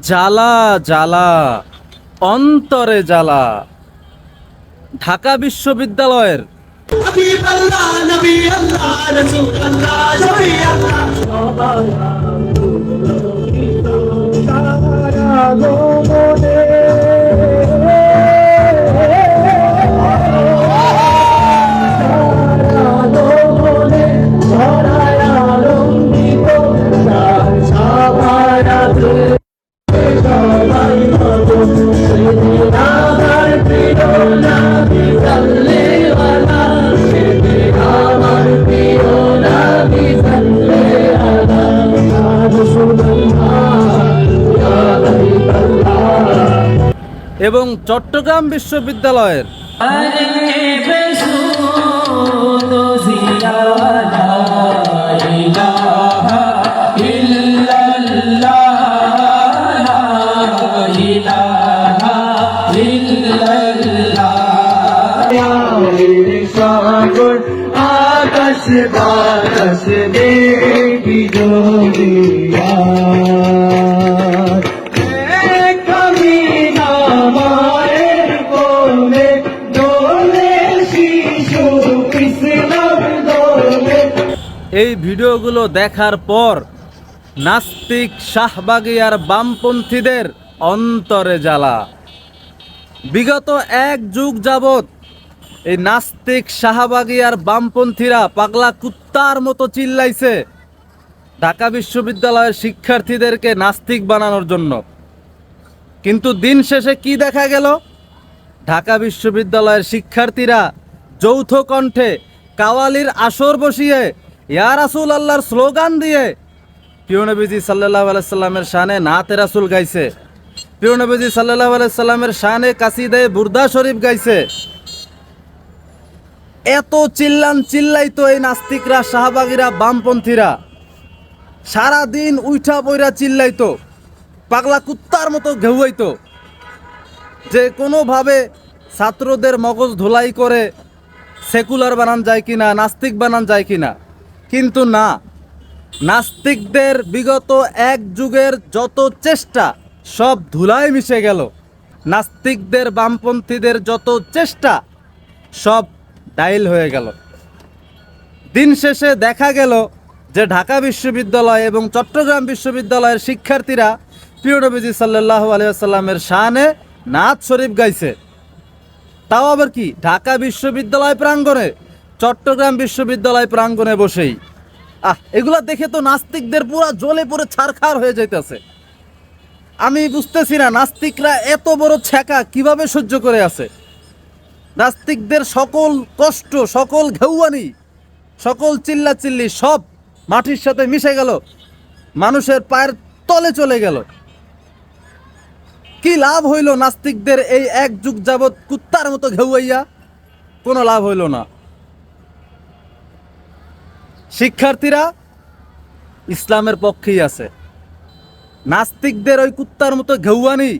জ্বালা জ্বালা অন্তরে জ্বালা। ঢাকা বিশ্ববিদ্যালয়ের এবং চট্টগ্রাম বিশ্ববিদ্যালয়ের সাগর আকাশ বাতাস দেখি জমিয়া কবি নামায়ের কোলে দোলে শিশু কৃষ্ণর দোলে। এই ভিডিওগুলো দেখার পর নাস্তিক শাহবাগী আর বামপন্থীদের অন্তরে জ্বালা। বিগত এক যুগ যাবৎ এই নাস্তিক শাহবাগী আর বামপন্থীরা পাগলা কুত্তার মতো চিল্লাইছে ঢাকা বিশ্ববিদ্যালয়ের শিক্ষার্থীদেরকে নাস্তিক বানানোর জন্য। কিন্তু দিন শেষে কি দেখা গেল? ঢাকা বিশ্ববিদ্যালয়ের শিক্ষার্থীরা যৌথ কণ্ঠে কাওয়ালির আসর বসিয়ে ইয়া রাসূল আল্লাহর স্লোগান দিয়ে প্রিয় নবীজি সাল্লাল্লাহু আলাইহি সাল্লামের শানে নাতে রাসূল গাইছে, প্রিয় নবীজি সাল্লাল্লাহু আলাইহি সাল্লামের শানে কাসিদায়ে বুরদা শরীফ গাইছে। এত চিল্লাইতো এই নাস্তিকরা, শাহবাগীরা, বামপন্থীরা সারা দিন উইঠা বইরা চিল্লাইতো, পাগলা কুত্তার মতো ঘেউয়াইতো যে কোনোভাবে ছাত্রদের মগজ ধোলাই করে সেকুলার বানান যায় কিনা, নাস্তিক বানান যায় কিনা। কিন্তু না, নাস্তিকদের বিগত এক যুগের যত চেষ্টা সব ধুলায় মিশে গেল। নাস্তিকদের, বামপন্থীদের যত চেষ্টা সব ডাইল হয়ে গেল। দিন শেষে দেখা গেল যে ঢাকা বিশ্ববিদ্যালয় এবং চট্টগ্রাম বিশ্ববিদ্যালয়ের শিক্ষার্থীরা প্রিয় নবীজি সাল্লাল্লাহু আলাইহি ওয়াসাল্লামের শানে নাত শরীফ গাইছে। তাও আবার কি ঢাকা বিশ্ববিদ্যালয় প্রাঙ্গণে, চট্টগ্রাম বিশ্ববিদ্যালয় প্রাঙ্গণে বসেই। এগুলা দেখে তো নাস্তিকদের পুরা জ্বলে পড়ে ছারখার হয়ে যাইতেছে। আমি বুঝতেছি না নাস্তিকরা এত বড় ছ্যাঁকা কিভাবে সহ্য করে আছে। নাস্তিকদের সকল কষ্ট, সকল ঘেউয়ানি, সকল চিল্লাচিল্লি সব মাটির সাথে মিশে গেল, মানুষের পায়ের তলে চলে গেল। কি লাভ হইল নাস্তিকদের এই এক যুগ যাবৎ কুত্তার মতো ঘেউয়াইয়া? কোনো লাভ হইল না। শিক্ষার্থীরা ইসলামের পক্ষেই আছে। নাস্তিকদের ওই কুত্তার মতো ঘেউয়ানি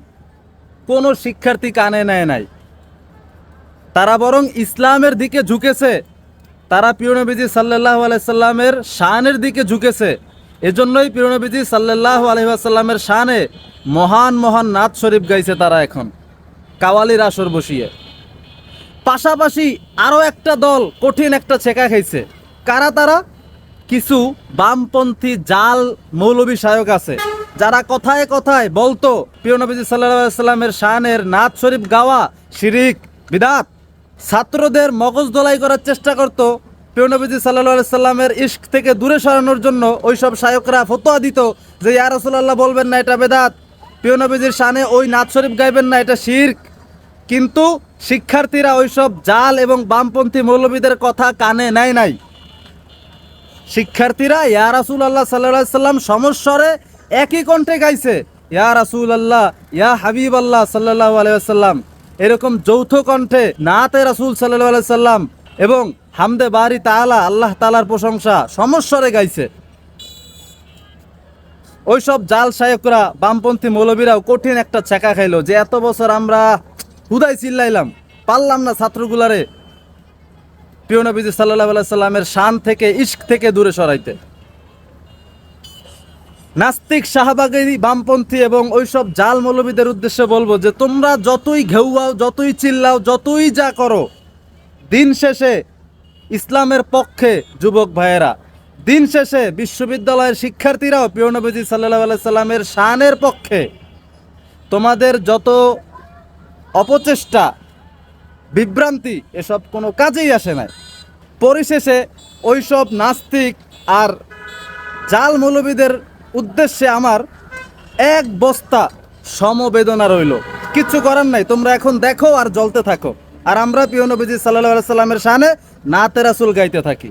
কোনো শিক্ষার্থী কানে নেয় নাই। তারা বরং ইসলামের দিকে ঝুঁকেছে, তারা প্রিয় নবীজি সাল্লাল্লাহু আলাইহি সাল্লামের শানের দিকে ঝুঁকেছে। এজন্যই প্রিয় নবীজি সাল্লাল্লাহু আলাইহি ওয়াসাল্লামের শানে মহান মহান নাত শরীফ গাইছে তারা এখন কাওয়ালির আসর বসিয়ে। পাশাপাশি আরও একটা দল কঠিন একটা ছেঁকা খাইছে। কারা তারা? কিছু বামপন্থী জাল মৌলবী শায়ক আছে যারা কথায় কথায় বলতো প্রিয় নবীজি সাল্লাল্লাহু আলাইহি সাল্লামের শানের নাত শরীফ গাওয়া শিরিক, বিদআত। ছাত্রদের মগজ ধোলাই করার চেষ্টা করত। প্রিয় নবীজি সাল্লাল্লাহু আলাইহি সাল্লামের ইশক থেকে দূরে সরানোর জন্য ওইসব শায়করা ফতোয়া দিত যে ইয়া রাসূলুল্লাহ বলবেন না এটা বেদাত, প্রিয় নবীজির শানে ওই নাত শরীফ গাইবেন না এটা শিরক। কিন্তু শিক্ষার্থীরা ওইসব জাল এবং বামপন্থী মৌলবীদের কথা কানে নেয় নাই। শিক্ষার্থীরা ইয়া রাসূলুল্লাহ সাল্লাল্লাহু আলাইহি সাল্লাম সমস্বরে একই কণ্ঠে গাইছে ইয়া রাসূলুল্লাহ, ইয়া হাবিবাল্লাহ সাল্লাল্লাহু আলাইহি ওয়াসাল্লাম, এরকম যৌথ কণ্ঠে নাতে রাসূল সাল্লাল্লাহু আলাইহি সাল্লাম এবং হামদে বারি তাআলা, আল্লাহ তাআলার প্রশংসা সমস্বরে গাইছে। ওইসব জাল শায়করা, বামপন্থী মৌলবীরাও কঠিন একটা ছেঁকা খাইলো যে এত বছর আমরা হুদাই চিল্লাইলাম, পারলাম না ছাত্রগুলারে প্রিয় নবীজি সাল্লাল্লাহু আলাইহি সাল্লামের শান থেকে, ইশক থেকে দূরে সরাইতে। নাস্তিক শাহবাগী বামপন্থী এবং ওইসব জাল মৌলবীদের উদ্দেশ্যে বলবো যে তোমরা যতই ঘেউয়াও, যতই চিল্লাও, যতই যা করো, দিন শেষে ইসলামের পক্ষে যুবক ভাইয়েরা, দিন শেষে বিশ্ববিদ্যালয়ের শিক্ষার্থীরাও প্রিয় নবীজি সাল্লাল্লাহু আলাইহি সাল্লামের শানের পক্ষে। তোমাদের যত অপচেষ্টা, বিভ্রান্তি, এসব কোনো কাজেই আসে নাই। পরিশেষে ওইসব নাস্তিক আর জাল মৌলবীদের উদ্দেশ্যে আমার এক বস্তা সমবেদনা রইল। কিচ্ছু করার নাই, তোমরা এখন দেখো আর জ্বলতে থাকো, আর আমরা প্রিয় নবীজি সাল্লাল্লাহু আলাইহি সাল্লামের শানে নাতে রাসূল গাইতে থাকি।